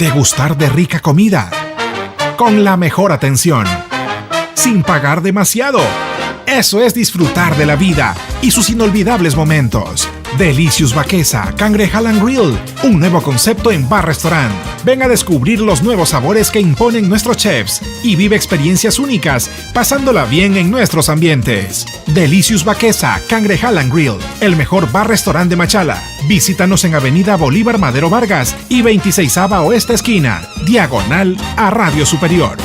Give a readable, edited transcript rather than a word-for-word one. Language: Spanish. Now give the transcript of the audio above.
Degustar de rica comida, con la mejor atención, sin pagar demasiado. Eso es disfrutar de la vida y sus inolvidables momentos. Delicious Baquesa Cangrejal and Grill, un nuevo concepto en bar-restaurant. Ven a descubrir los nuevos sabores que imponen nuestros chefs y vive experiencias únicas, pasándola bien en nuestros ambientes. Delicious Baquesa Cangrejal and Grill, el mejor bar-restaurant de Machala. Visítanos en Avenida Bolívar Madero Vargas y 26ª Oeste Esquina, diagonal a Radio Superior.